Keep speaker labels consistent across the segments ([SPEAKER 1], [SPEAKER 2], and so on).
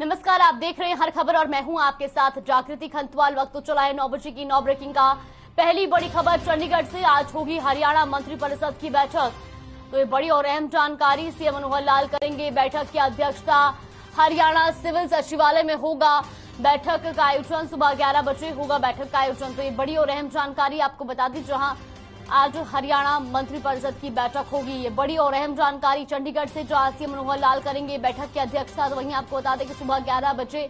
[SPEAKER 1] नमस्कार, आप देख रहे हैं हर खबर और मैं हूं आपके साथ जागृति खंतवाल। वक्त तो चला है 9 बजे की 9 ब्रेकिंग का। पहली बड़ी खबर चंडीगढ़ से। आज होगी हरियाणा मंत्रिपरिषद की बैठक। तो ये बड़ी और अहम जानकारी सीएम मनोहर लाल करेंगे। बैठक की अध्यक्षता हरियाणा सिविल सचिवालय में होगा। बैठक का आयोजन सुबह 11 बजे होगा। बैठक का आयोजन, तो ये बड़ी और अहम जानकारी आपको बता दी। जहां आज हरियाणा मंत्रिपरिषद की बैठक होगी, ये बड़ी और अहम जानकारी चंडीगढ़ से, जहां सीएम मनोहर लाल करेंगे बैठक की अध्यक्षता। तो वहीं आपको बता दें कि सुबह 11 बजे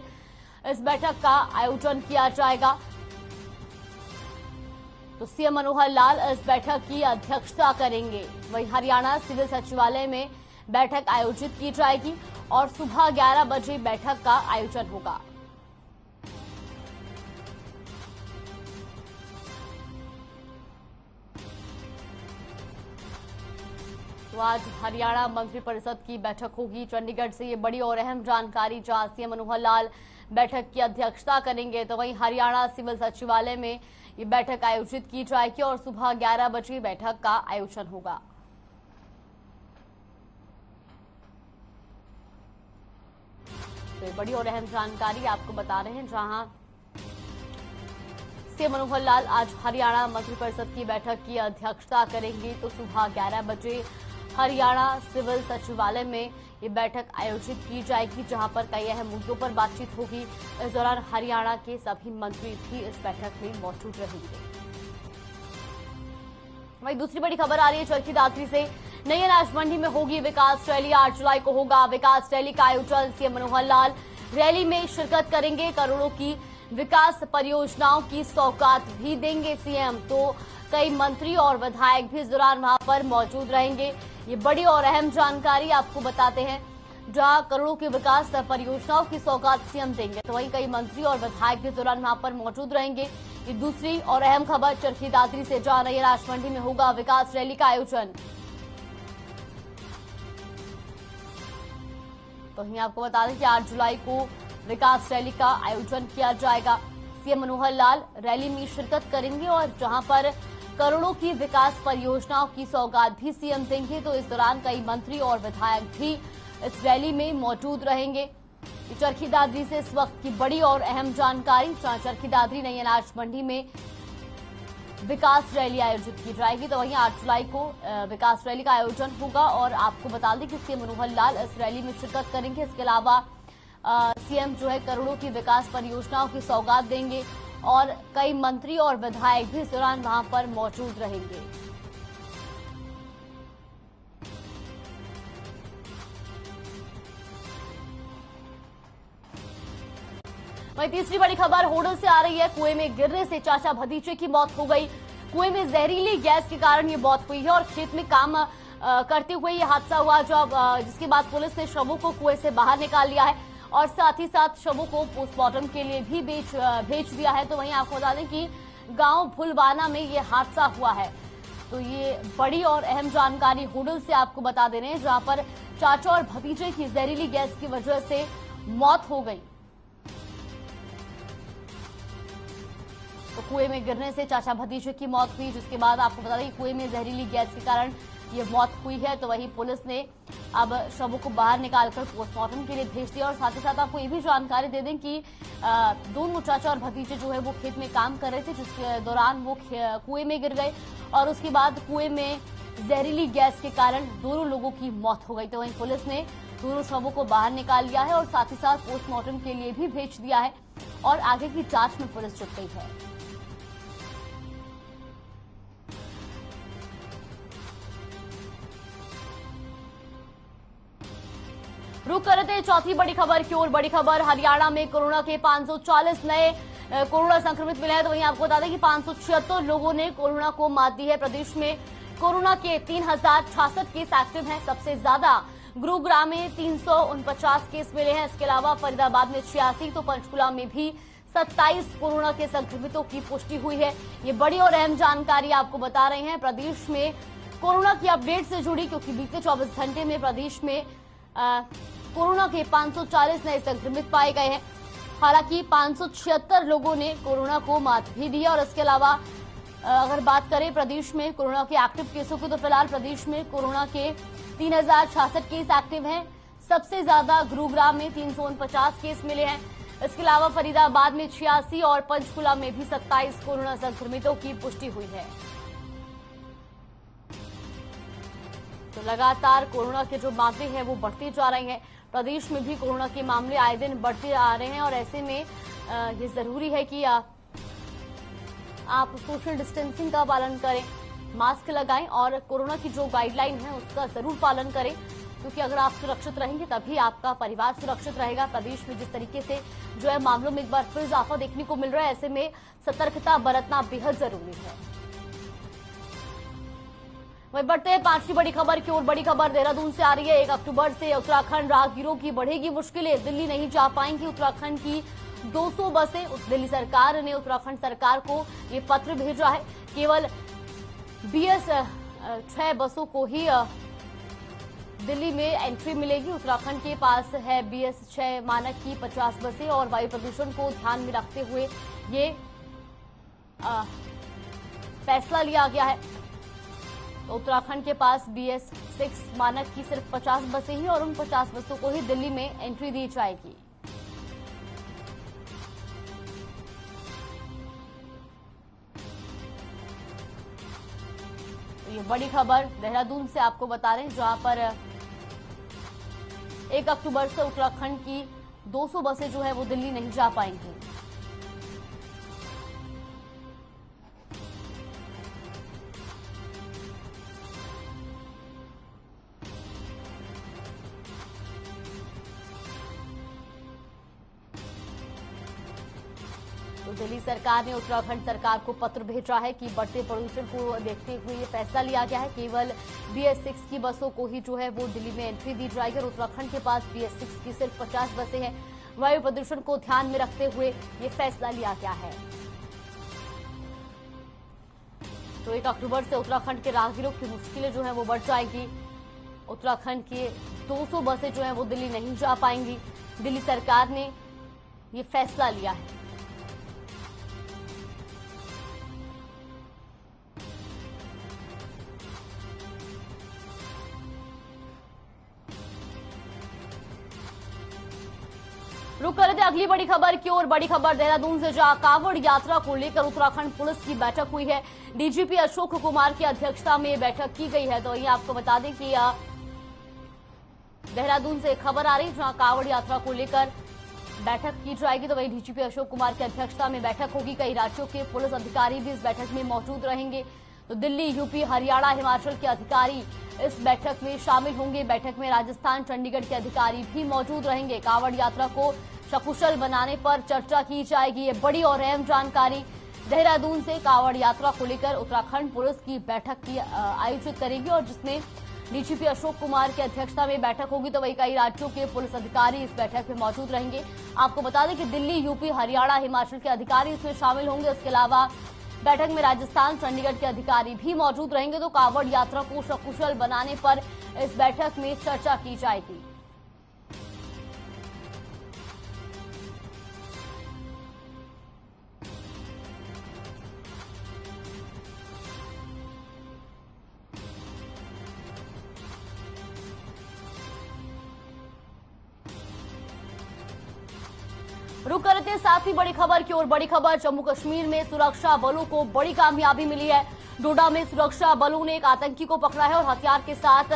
[SPEAKER 1] इस बैठक का आयोजन किया जाएगा। तो सीएम मनोहर लाल इस बैठक की अध्यक्षता करेंगे। वहीं हरियाणा सिविल सचिवालय में बैठक आयोजित की जाएगी और सुबह 11 बजे बैठक का आयोजन होगा। तो आज हरियाणा मंत्रिपरिषद की बैठक होगी चंडीगढ़ से। ये बड़ी और अहम जानकारी, जहां सीएम मनोहर लाल बैठक की अध्यक्षता करेंगे। तो वहीं हरियाणा सिविल सचिवालय में ये बैठक आयोजित की जाएगी और सुबह 11 बजे बैठक का आयोजन होगा। तो ये बड़ी और अहम जानकारी आपको बता रहे हैं, जहां सीएम मनोहर लाल आज हरियाणा मंत्रिपरिषद की बैठक की अध्यक्षता करेंगे। तो सुबह 11 बजे हरियाणा सिविल सचिवालय में ये बैठक आयोजित की जाएगी, जहां पर कई अहम मुद्दों पर बातचीत होगी। इस दौरान हरियाणा के सभी मंत्री भी इस बैठक में मौजूद रहेंगे। वहीं दूसरी बड़ी खबर आ रही है चरखी दादरी से। नई अनाज मंडी में होगी विकास रैली। 8 जुलाई को होगा विकास रैली का आयोजन। सीएम मनोहर लाल रैली में शिरकत करेंगे। करोड़ों की विकास परियोजनाओं की सौगात भी देंगे सीएम। तो कई मंत्री और विधायक भी इस दौरान वहां पर मौजूद रहेंगे। ये बड़ी और अहम जानकारी आपको बताते हैं, जहां करोड़ों की विकास परियोजनाओं की सौगात सीएम देंगे। तो वहीं कई मंत्री और विधायक भी इस दौरान वहां पर मौजूद रहेंगे। ये दूसरी और अहम खबर चरखी दादरी से, जहां नई अनाज मंडी में होगा विकास रैली का आयोजन। तो वहीं आपको बता दें कि 8 जुलाई को विकास रैली का आयोजन किया जाएगा। सीएम मनोहर लाल रैली में शिरकत करेंगे और जहां पर करोड़ों की विकास परियोजनाओं की सौगात भी सीएम देंगे। तो इस दौरान कई मंत्री और विधायक भी इस रैली में मौजूद रहेंगे। चरखी दादरी से इस वक्त की बड़ी और अहम जानकारी, जहां चरखी दादरी नई अनाज मंडी में विकास रैली आयोजित की जाएगी। तो वहीं 8 जुलाई को विकास रैली का आयोजन होगा और आपको बता दें कि सीएम मनोहर लाल इस रैली में शिरकत करेंगे। इसके अलावा सीएम जो है करोड़ों की विकास परियोजनाओं की सौगात देंगे और कई मंत्री और विधायक भी इस दौरान वहां पर मौजूद रहेंगे। वहीं तीसरी बड़ी खबर होडल से आ रही है। कुएं में गिरने से चाचा भतीजे की मौत हो गई। कुएं में जहरीली गैस के कारण ये मौत हुई है और खेत में काम करते हुए ये हादसा हुआ, जिसके बाद पुलिस ने शवों को कुएं से बाहर निकाल लिया है और साथ ही साथ शवों को पोस्टमार्टम के लिए भी भेज दिया है। तो वहीं आपको बता दें कि गांव भुलवाना में ये हादसा हुआ है। तो ये बड़ी और अहम जानकारी होडल से आपको बता दे रहे हैं, जहां पर चाचा और भतीजे की जहरीली गैस की वजह से मौत हो गई। तो कुएं में गिरने से चाचा भतीजे की मौत हुई, जिसके बाद आपको बता दें कि कुएं में जहरीली गैस के कारण ये मौत हुई है। तो वहीं पुलिस ने अब शवों को बाहर निकालकर पोस्टमार्टम के लिए भेज दिया। और साथ ही साथ आपको ये भी जानकारी दे दें कि दोनों चाचा और भतीजे जो है वो खेत में काम कर रहे थे, जिसके दौरान वो कुएं में गिर गए और उसके बाद कुएं में जहरीली गैस के कारण दोनों लोगों की मौत हो गई। तो वहीं पुलिस ने दोनों शवों को बाहर निकाल लिया है और साथ ही साथ पोस्टमार्टम के लिए भी भेज दिया है और आगे की जांच में पुलिस जुट गई है। रुक करते हैं चौथी बड़ी खबर की ओर। बड़ी खबर हरियाणा में कोरोना के 540 नए कोरोना संक्रमित मिले हैं। तो वहीं आपको बता दें कि 576 लोगों ने कोरोना को मात दी है। प्रदेश में कोरोना के 3066 केस एक्टिव हैं। सबसे ज्यादा गुरुग्राम में 349 केस मिले हैं। इसके अलावा फरीदाबाद में 86, तो पंचकुला में भी 27 कोरोना के संक्रमितों की पुष्टि हुई है। ये बड़ी और अहम जानकारी आपको बता रहे हैं प्रदेश में कोरोना की अपडेट से जुड़ी, क्योंकि बीते 24 घंटे में प्रदेश में कोरोना के 540 नए संक्रमित पाए गए हैं। हालांकि 576 लोगों ने कोरोना को मात भी दी है। और इसके अलावा अगर बात करें प्रदेश में कोरोना के एक्टिव केसों की, तो फिलहाल प्रदेश में कोरोना के 3066 केस एक्टिव हैं। सबसे ज्यादा गुरुग्राम में 349 केस मिले हैं। इसके अलावा फरीदाबाद में 86 और पंचकुला में भी 27 कोरोना संक्रमितों की पुष्टि हुई है। तो लगातार कोरोना के जो मामले हैं वो बढ़ते जा रहे हैं। प्रदेश में भी कोरोना के मामले आए दिन बढ़ते आ रहे हैं और ऐसे में ये जरूरी है कि आप सोशल डिस्टेंसिंग का पालन करें, मास्क लगाएं और कोरोना की जो गाइडलाइन है उसका जरूर पालन करें, क्योंकि अगर आप सुरक्षित रहेंगे तभी आपका परिवार सुरक्षित रहेगा। प्रदेश में जिस तरीके से जो है मामलों में एक बार फिर इजाफा देखने को मिल रहा है, ऐसे में सतर्कता बरतना बेहद जरूरी है। वहीं बढ़ते हैं पांचवी बड़ी खबर की ओर। बड़ी खबर देहरादून से आ रही है। 1 अक्टूबर से उत्तराखंड राहगीरों की बढ़ेगी मुश्किलें, दिल्ली नहीं जा पाएंगी उत्तराखंड की 200 बसें। दिल्ली सरकार ने उत्तराखंड सरकार को ये पत्र भेजा है। केवल BS 6 बसों को ही दिल्ली में एंट्री मिलेगी। उत्तराखंड के पास है BS 6 मानक की 50 बसें और वायु प्रदूषण को ध्यान में रखते हुए ये फैसला लिया गया है। तो उत्तराखंड के पास BS 6 मानक की सिर्फ 50 बसें ही और उन 50 बसों को ही दिल्ली में एंट्री दी जाएगी। तो ये बड़ी खबर देहरादून से आपको बता रहे हैं, जहां पर 1 अक्टूबर से उत्तराखंड की 200 बसें जो है वो दिल्ली नहीं जा पाएंगी। तो दिल्ली सरकार ने उत्तराखंड सरकार को पत्र भेजा है कि बढ़ते प्रदूषण को देखते हुए ये फैसला लिया गया है। केवल BS 6 की बसों को ही जो है वो दिल्ली में एंट्री दी जाएगी और उत्तराखंड के पास BS 6 की सिर्फ 50 बसें हैं। वायु प्रदूषण को ध्यान में रखते हुए ये फैसला लिया गया है। तो 1 अक्टूबर से उत्तराखंड के राहगीरों की मुश्किलें जो है वो बढ़ जाएगी। उत्तराखंड की 200 बसें जो है वो दिल्ली नहीं जा पाएंगी। दिल्ली सरकार ने ये फैसला लिया है। रुक कर थे अगली बड़ी खबर की ओर। बड़ी खबर देहरादून से, जहां कांवड़ यात्रा को लेकर उत्तराखंड पुलिस की बैठक हुई है। DGP अशोक कुमार की अध्यक्षता में बैठक की गई है। तो ये आपको बता दें कि देहरादून से खबर आ रही है, जहां कांवड़ यात्रा को लेकर बैठक की जाएगी। तो वही DGP अशोक कुमार की अध्यक्षता में बैठक होगी। कई राज्यों के पुलिस अधिकारी भी इस बैठक में मौजूद रहेंगे। तो दिल्ली, यूपी, हरियाणा, हिमाचल के अधिकारी इस बैठक में शामिल होंगे। बैठक में राजस्थान, चंडीगढ़ के अधिकारी भी मौजूद रहेंगे। कांवड़ यात्रा को सकुशल बनाने पर चर्चा की जाएगी। ये बड़ी और अहम जानकारी देहरादून से कांवड़ यात्रा को लेकर उत्तराखंड पुलिस की बैठक की आयोजित करेगी और जिसमें DGP अशोक कुमार की अध्यक्षता में बैठक होगी। तो वही कई राज्यों के पुलिस अधिकारी इस बैठक में मौजूद रहेंगे। आपको बता दें कि दिल्ली, यूपी, हरियाणा, हिमाचल के अधिकारी इसमें शामिल होंगे। इसके अलावा बैठक में राजस्थान, चंडीगढ़ के अधिकारी भी मौजूद रहेंगे। तो कांवड़ यात्रा को सकुशल बनाने पर इस बैठक में चर्चा की जाएगी। रुक करते हैं साथ ही बड़ी खबर की ओर। बड़ी खबर जम्मू कश्मीर में सुरक्षा बलों को बड़ी कामयाबी मिली है। डोडा में सुरक्षा बलों ने एक आतंकी को पकड़ा है और हथियार के साथ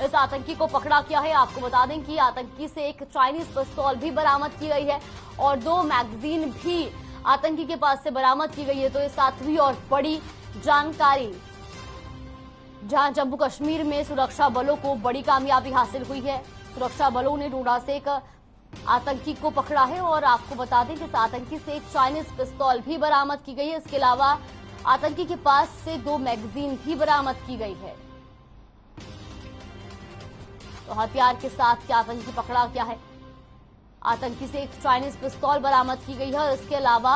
[SPEAKER 1] इस आतंकी को पकड़ा किया है। आपको बता दें कि आतंकी से एक चाइनीज पिस्तौल भी बरामद की गई है और 2 मैगजीन भी आतंकी के पास से बरामद की गई है। तो ये 7वीं और बड़ी जानकारी, जहां जम्मू कश्मीर में सुरक्षा बलों को बड़ी कामयाबी हासिल हुई है। सुरक्षा बलों ने डोडा से एक आतंकी को पकड़ा है और आपको बता दें कि इस आतंकी से एक चाइनीज पिस्तौल भी बरामद की गई है। इसके अलावा आतंकी के पास से 2 मैगजीन भी बरामद की गई है। तो हथियार के साथ क्या आतंकी पकड़ा गया है। आतंकी से एक चाइनीज पिस्तौल बरामद की गई है और इसके अलावा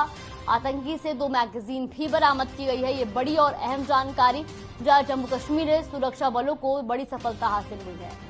[SPEAKER 1] आतंकी से 2 मैगजीन भी बरामद की गई है। ये बड़ी और अहम जानकारी, जहां जम्मू कश्मीर में सुरक्षा बलों को बड़ी सफलता हासिल हुई है।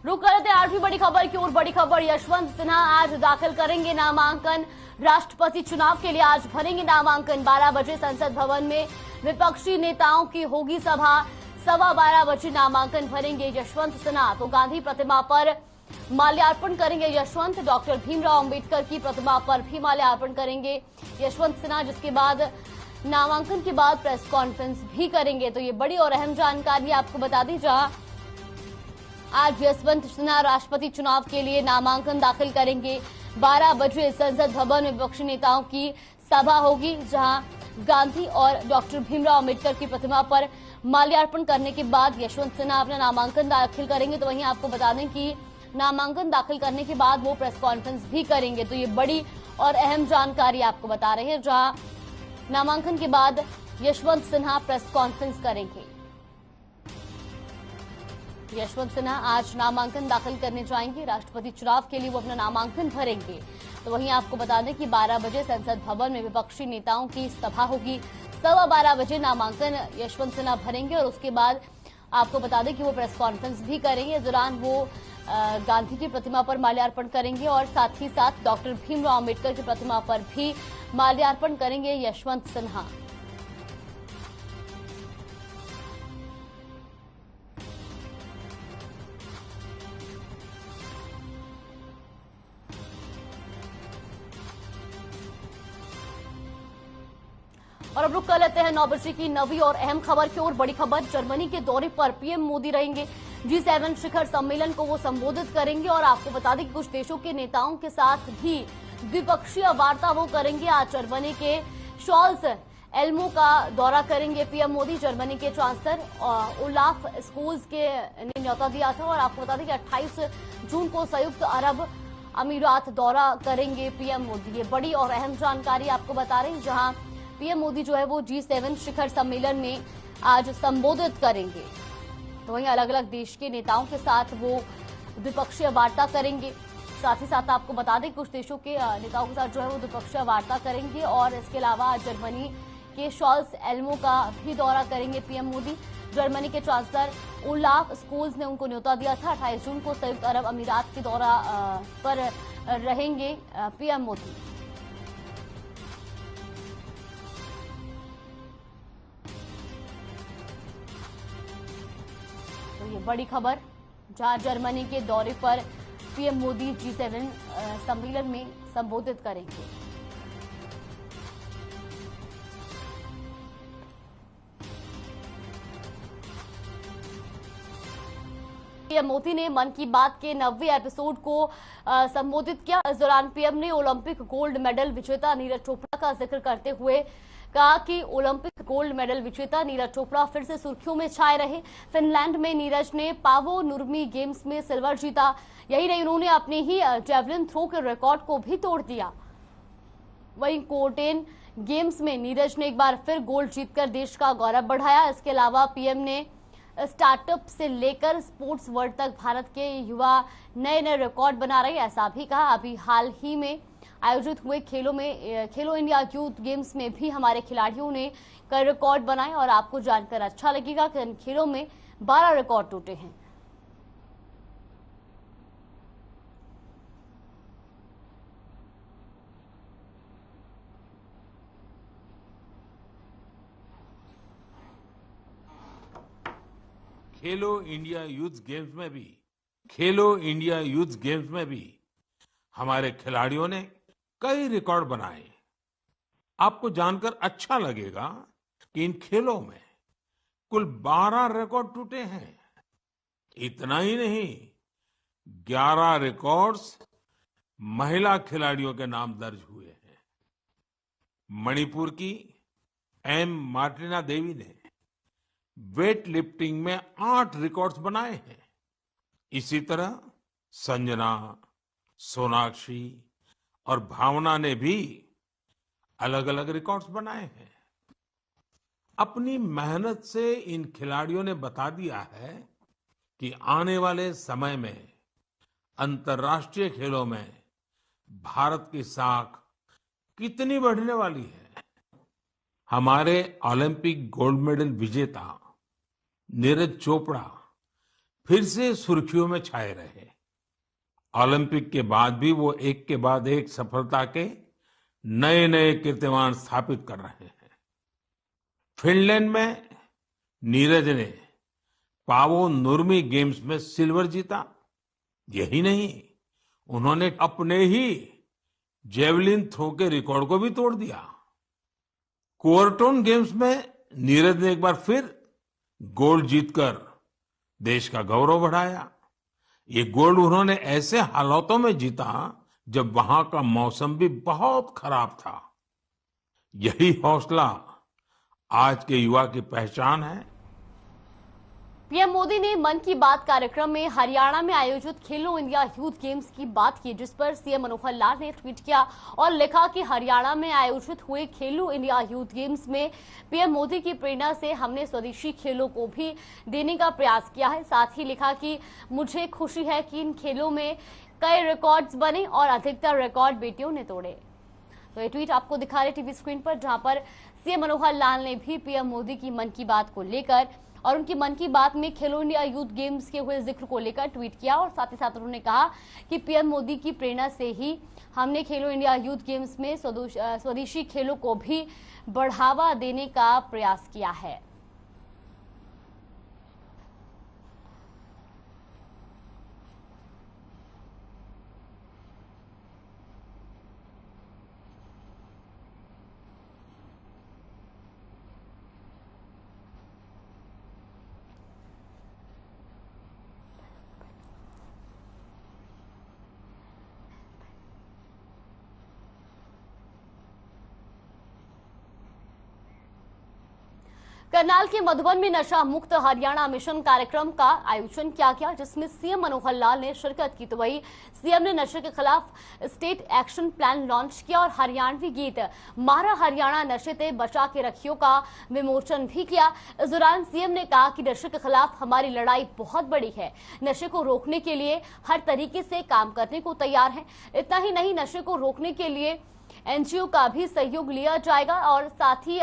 [SPEAKER 1] रुक कर थे 8वीं बड़ी खबर की ओर। बड़ी खबर, यशवंत सिन्हा आज दाखिल करेंगे नामांकन। राष्ट्रपति चुनाव के लिए आज भरेंगे नामांकन। 12 बजे संसद भवन में विपक्षी नेताओं की होगी सभा। 12:15 बजे नामांकन भरेंगे यशवंत सिन्हा। तो गांधी प्रतिमा पर माल्यार्पण करेंगे यशवंत। डॉक्टर भीमराव अंबेडकर की प्रतिमा पर भी माल्यार्पण करेंगे यशवंत सिन्हा, जिसके बाद नामांकन के बाद प्रेस कॉन्फ्रेंस भी करेंगे। तो ये बड़ी और अहम जानकारी आपको बता दी, जहां आज यशवंत सिन्हा राष्ट्रपति चुनाव के लिए नामांकन दाखिल करेंगे। 12 बजे संसद भवन में विपक्षी नेताओं की सभा होगी, जहां गांधी और डॉक्टर भीमराव अंबेडकर की प्रतिमा पर माल्यार्पण करने के बाद यशवंत सिन्हा अपना नामांकन दाखिल करेंगे। तो वहीं आपको बता दें कि नामांकन दाखिल करने के बाद वो प्रेस कॉन्फ्रेंस भी करेंगे। तो ये बड़ी और अहम जानकारी आपको बता रहे हैं, जहां नामांकन के बाद यशवंत सिन्हा प्रेस कॉन्फ्रेंस करेंगे। यशवंत सिन्हा आज नामांकन दाखिल करने जाएंगे। राष्ट्रपति चुनाव के लिए वो अपना नामांकन भरेंगे। तो वहीं आपको बता दें कि 12 बजे संसद भवन में विपक्षी नेताओं की सभा होगी। 12:15 बजे नामांकन यशवंत सिन्हा भरेंगे और उसके बाद आपको बता दें कि वो प्रेस कॉन्फ्रेंस भी करेंगे। इस दौरान वो गांधी की प्रतिमा पर माल्यार्पण करेंगे और साथ ही साथ डॉक्टर भीमराव अंबेडकर की प्रतिमा पर भी माल्यार्पण करेंगे यशवंत सिन्हा। और अब रुक कर लेते हैं 9 बजे की नवी और अहम खबर की ओर। बड़ी खबर, जर्मनी के दौरे पर पीएम मोदी रहेंगे। G7 शिखर सम्मेलन को वो संबोधित करेंगे और आपको बता दें कि कुछ देशों के नेताओं के साथ भी द्विपक्षीय वार्ता वो करेंगे। आज जर्मनी के शॉल्स एल्मो का दौरा करेंगे पीएम मोदी। जर्मनी के चांसलर ओलाफ स्कोल्स के ने न्यौता दिया था और आपको बता दें कि 28 जून को संयुक्त अरब अमीरात दौरा करेंगे पीएम मोदी। ये बड़ी और अहम जानकारी आपको बता रहे हैं, जहां पीएम मोदी जो है वो G7 शिखर सम्मेलन में आज संबोधित करेंगे। तो वहीं अलग अलग देश के नेताओं के साथ वो द्विपक्षीय वार्ता करेंगे। साथ ही साथ आपको बता दें कुछ देशों के नेताओं के साथ जो है वो द्विपक्षीय वार्ता करेंगे और इसके अलावा जर्मनी के शॉल्स एल्मो का भी दौरा करेंगे पीएम मोदी। जर्मनी के चांसलर ओलाफ स्कोल्स ने उनको न्यौता दिया था। 28 जून को संयुक्त अरब अमीरात के दौरा पर रहेंगे पीएम मोदी। तो ये बड़ी खबर, जहां जर्मनी के दौरे पर पीएम मोदी G7 सम्मेलन में संबोधित करेंगे। पीएम मोदी ने मन की बात के 90वें एपिसोड को संबोधित किया। इस दौरान पीएम ने ओलंपिक गोल्ड मेडल विजेता नीरज चोपड़ा का जिक्र करते हुए कहा कि ओलंपिक गोल्ड मेडल विजेता नीरज चोपड़ा फिर से सुर्खियों में छाए रहे। फिनलैंड में नीरज ने पावो नुर्मी गेम्स में सिल्वर जीता। यही नहीं, उन्होंने अपने ही जेवलिन थ्रो के रिकॉर्ड को भी तोड़ दिया। वहीं कोर्टेन गेम्स में नीरज ने एक बार फिर गोल्ड जीतकर देश का गौरव बढ़ाया। इसके अलावा पीएम ने स्टार्टअप से लेकर स्पोर्ट्स वर्ल्ड तक भारत के युवा नए नए रिकॉर्ड बना रहे, ऐसा भी कहा। अभी हाल ही में आयोजित हुए खेलो इंडिया यूथ गेम्स में भी हमारे खिलाड़ियों ने कई रिकॉर्ड बनाए और आपको जानकर अच्छा लगेगा कि इन खेलों में 12 रिकॉर्ड टूटे हैं।
[SPEAKER 2] खेलो इंडिया यूथ गेम्स में भी हमारे खिलाड़ियों ने कई रिकॉर्ड बनाए। आपको जानकर अच्छा लगेगा कि इन खेलों में कुल 12 रिकॉर्ड टूटे हैं। इतना ही नहीं, 11 रिकॉर्ड्स महिला खिलाड़ियों के नाम दर्ज हुए हैं। मणिपुर की एम मार्टिना देवी ने वेट लिफ्टिंग में 8 रिकॉर्ड्स बनाए हैं। इसी तरह संजना, सोनाक्षी और भावना ने भी अलग अलग रिकॉर्ड्स बनाए हैं। अपनी मेहनत से इन खिलाड़ियों ने बता दिया है कि आने वाले समय में अंतर्राष्ट्रीय खेलों में भारत की साख कितनी बढ़ने वाली है। हमारे ओलंपिक गोल्ड मेडल विजेता नीरज चोपड़ा फिर से सुर्खियों में छाए रहे। ओलंपिक के बाद भी वो एक के बाद एक सफलता के नए नए कीर्तिमान स्थापित कर रहे हैं। फिनलैंड में नीरज ने पावो नुर्मी गेम्स में सिल्वर जीता। यही नहीं, उन्होंने अपने ही जेवलिन थ्रो के रिकॉर्ड को भी तोड़ दिया। कोर्टोन गेम्स में नीरज ने एक बार फिर गोल्ड जीतकर देश का गौरव बढ़ाया। ये गोल्ड उन्होंने ऐसे हालातों में जीता जब वहां का मौसम भी बहुत खराब था। यही हौसला आज के युवा की पहचान है।
[SPEAKER 1] पीएम मोदी ने मन की बात कार्यक्रम में हरियाणा में आयोजित खेलो इंडिया यूथ गेम्स की बात की, जिस पर सीएम मनोहर लाल ने ट्वीट किया और लिखा कि हरियाणा में आयोजित हुए खेलो इंडिया यूथ गेम्स में पीएम मोदी की प्रेरणा से हमने स्वदेशी खेलों को भी देने का प्रयास किया है। साथ ही लिखा कि मुझे खुशी है कि इन खेलों में कई रिकॉर्ड्स बने और अधिकतर रिकॉर्ड बेटियों ने तोड़े। तो ये ट्वीट आपको दिखा रहे टीवी स्क्रीन पर, जहां पर सीएम मनोहर लाल ने भी पीएम मोदी की मन की बात को लेकर और उनकी मन की बात में खेलो इंडिया यूथ गेम्स के हुए जिक्र को लेकर ट्वीट किया और साथ ही साथ उन्होंने कहा कि पीएम मोदी की प्रेरणा से ही हमने खेलो इंडिया यूथ गेम्स में स्वदेशी खेलों को भी बढ़ावा देने का प्रयास किया है। करनाल के मधुबन में नशा मुक्त हरियाणा मिशन कार्यक्रम का आयोजन किया गया, जिसमें सीएम मनोहर लाल ने शिरकत की। तो वही सीएम ने नशे के खिलाफ स्टेट एक्शन प्लान लॉन्च किया और हरियाणवी गीत मारा हरियाणा नशे ते बचा के रखियो का विमोचन भी किया। इस दौरान सीएम ने कहा कि नशे के खिलाफ हमारी लड़ाई बहुत बड़ी है, नशे को रोकने के लिए हर तरीके से काम करने को तैयार है। इतना ही नहीं, नशे को रोकने के लिए एनजीओ का भी सहयोग लिया जाएगा और साथ ही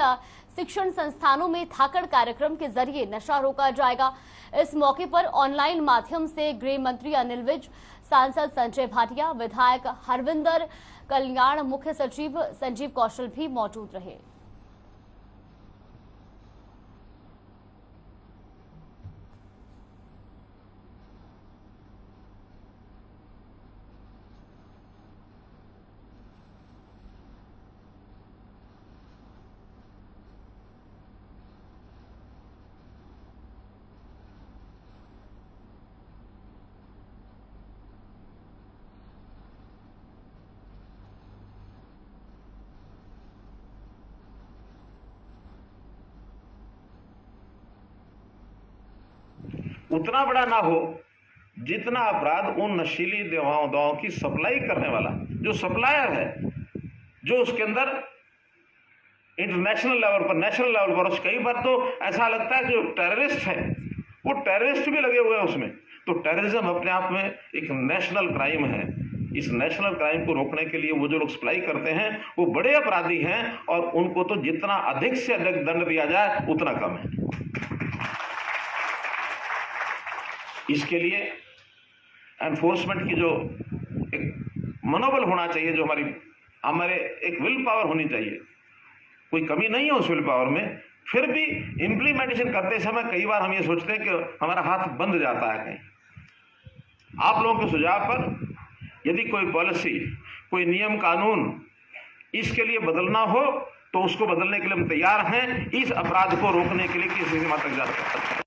[SPEAKER 1] शिक्षण संस्थानों में थाकड़ कार्यक्रम के जरिए नशा रोका जाएगा। इस मौके पर ऑनलाइन माध्यम से गृह मंत्री अनिल विज, सांसद संजय भाटिया, विधायक हरविंदर कल्याण, मुख्य सचिव संजीव कौशल भी मौजूद रहे।
[SPEAKER 3] उतना बड़ा ना हो जितना अपराध उन नशीली दवाओं की सप्लाई करने वाला जो सप्लायर है, जो उसके अंदर इंटरनेशनल लेवल पर, नेशनल लेवल पर, कई बार तो ऐसा लगता है जो टेररिस्ट है वो टेररिस्ट भी लगे हुए हैं उसमें। तो टेररिज्म अपने आप में एक नेशनल क्राइम है। इस नेशनल क्राइम को रोकने के लिए वो जो लोग सप्लाई करते हैं वो बड़े अपराधी हैं और उनको तो जितना अधिक से अधिक दंड दिया जाए उतना कम है। इसके लिए एनफोर्समेंट की जो एक मनोबल होना चाहिए, जो हमारे एक विल पावर होनी चाहिए, कोई कमी नहीं है उस विल पावर में। फिर भी इंप्लीमेंटेशन करते समय कई बार हम ये सोचते हैं कि हमारा हाथ बंद जाता है कहीं। आप लोगों के सुझाव पर यदि कोई पॉलिसी, कोई नियम कानून इसके लिए बदलना हो तो उसको बदलने के लिए हम तैयार हैं। इस अपराध को रोकने के लिए किसी सीमा तक जा सकते हैं।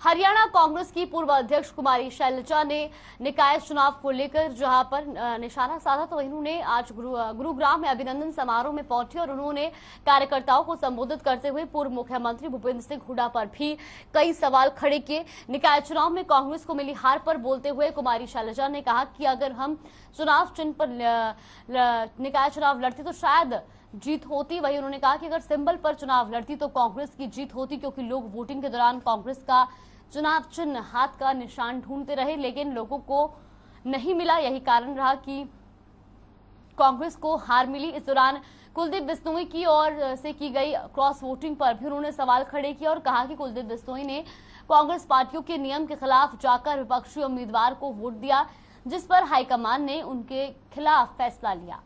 [SPEAKER 1] हरियाणा कांग्रेस की पूर्व अध्यक्ष कुमारी शैलजा ने निकाय चुनाव को लेकर जहां पर निशाना साधा, तो इन्होंने आज गुरुग्राम में अभिनंदन समारोह में पहुंचे और उन्होंने कार्यकर्ताओं को संबोधित करते हुए पूर्व मुख्यमंत्री भूपेंद्र सिंह हुड्डा पर भी कई सवाल खड़े किए। निकाय चुनाव में कांग्रेस को मिली हार पर बोलते हुए कुमारी शैलजा ने कहा कि अगर हम चुनाव चिन्ह पर निकाय चुनाव लड़ते तो शायद जीत होती। वही उन्होंने कहा कि अगर सिंबल पर चुनाव लड़ती तो कांग्रेस की जीत होती, क्योंकि लोग वोटिंग के दौरान कांग्रेस का चुनाव चिन्ह हाथ का निशान ढूंढते रहे लेकिन लोगों को नहीं मिला। यही कारण रहा कि कांग्रेस को हार मिली। इस दौरान कुलदीप बिश्नोई की ओर से की गई क्रॉस वोटिंग पर भी उन्होंने सवाल खड़े किए और कहा कि कुलदीप बिश्नोई ने कांग्रेस पार्टियों के नियम के खिलाफ जाकर विपक्षी उम्मीदवार को वोट दिया, जिस पर हाईकमान ने उनके खिलाफ फैसला लिया।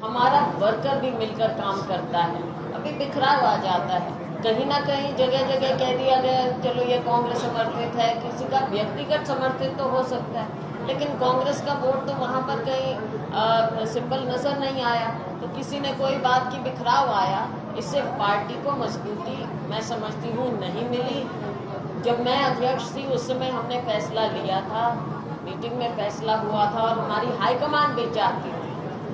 [SPEAKER 4] हमारा वर्कर भी मिलकर काम करता है, अभी बिखराव आ जाता है। कहीं ना कहीं जगह जगह कह दिया गया चलो ये कांग्रेस समर्थित है, किसी का व्यक्तिगत समर्थित तो हो सकता है, लेकिन कांग्रेस का वोट तो वहाँ पर कहीं सिंबल नजर नहीं आया। तो किसी ने कोई बात की बिखराव आया, इससे पार्टी को मजबूती मैं समझती हूँ नहीं मिली। जब मैं अध्यक्ष थी उस समय हमने फैसला लिया था, मीटिंग में फैसला हुआ था और हमारी हाईकमान भी चाहती थी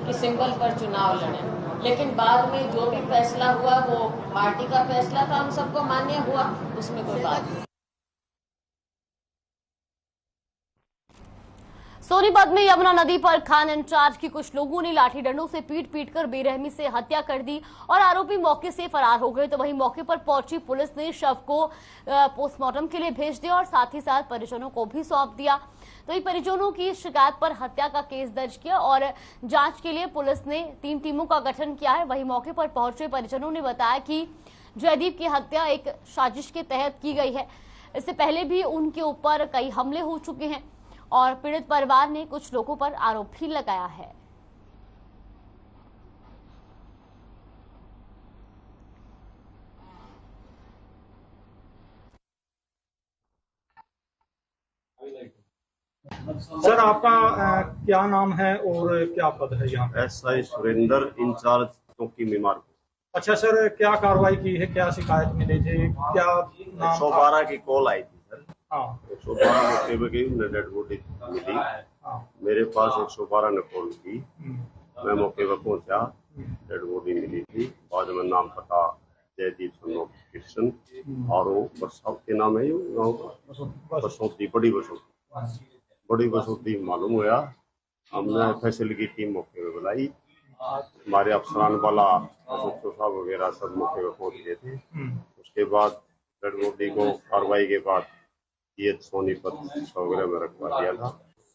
[SPEAKER 4] कि सिंबल पर चुनाव लड़ें, लेकिन बाद में जो भी फैसला हुआ वो पार्टी का फैसला था, हम सबको मान्य हुआ, उसमें कोई बात नहीं।
[SPEAKER 1] सोनीपत में यमुना नदी पर खान इंचार्ज की कुछ लोगों ने लाठी डंडों से पीट कर बेरहमी से हत्या कर दी और आरोपी मौके से फरार हो गए। तो वहीं मौके पर पहुंची पुलिस ने शव को पोस्टमार्टम के लिए भेज दिया और साथ ही साथ परिजनों को भी सौंप दिया। तो इन परिजनों की शिकायत पर हत्या का केस दर्ज किया और जांच के लिए पुलिस ने 3 टीमों का गठन किया है। वहीं मौके पर पहुंचे परिजनों ने बताया कि जयदीप की हत्या एक साजिश के तहत की गई है। इससे पहले भी उनके ऊपर कई हमले हो चुके हैं और पीड़ित परिवार ने कुछ लोगों पर आरोप भी लगाया है।
[SPEAKER 5] सर आपका क्या नाम है और क्या पद है यहाँ पे?
[SPEAKER 6] SI सुरेंद्र, इंचार्ज चौकी मीमार।
[SPEAKER 5] अच्छा सर, क्या कार्रवाई की है, क्या शिकायत मिली थी, क्या नाम?
[SPEAKER 6] 112 की कॉल आई थी सर।
[SPEAKER 5] हाँ
[SPEAKER 6] 112 मौके पे गई, डेड बॉडी मिली। मेरे पास 112 ने कॉल की, मैं मौके पर पहुंचा, डेड बॉडी मिली थी। बाद में नाम पता जयदीप सन्नो कृष्ण और वो बरसात के नाम है बसोती, बड़ी बसोती मालूम हुआ। हमने फैसल की टीम मौके पे बुलाई, हमारे अफसरान वाला साहब वगैरह सब मौके पे पहुंच गए थे। उसके बाद डेड बॉडी को कार्रवाई के बाद ये सोनीपत वगैरह में रखवा दिया था।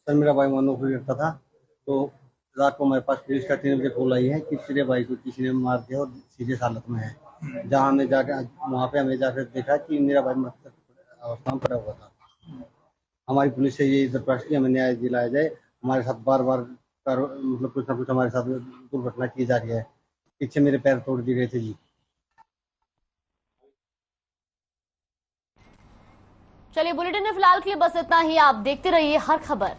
[SPEAKER 7] सर मेरा भाई मनोहर करता था, तो रात को मेरे पास पुलिस का 3 बजे कॉल आई है कि तेरे भाई को किसी ने मार दिया और सीरियस हालत में है। जहाँ हमें जाकर वहाँ पे हमें जाकर देखा कि मेरा भाई मृत अवस्था में पड़ा हुआ था। हमारी पुलिस से ये दरख्वास्त की हमें न्याय दिलाया जाए। हमारे साथ बार बार मतलब कुछ ना कुछ हमारे साथ दुर्घटना की जा रही है। पीछे मेरे पैर तोड़ दिए गए थे जी।
[SPEAKER 1] चलिए बुलेटिन में फिलहाल के लिए बस इतना ही। आप देखते रहिए हर खबर।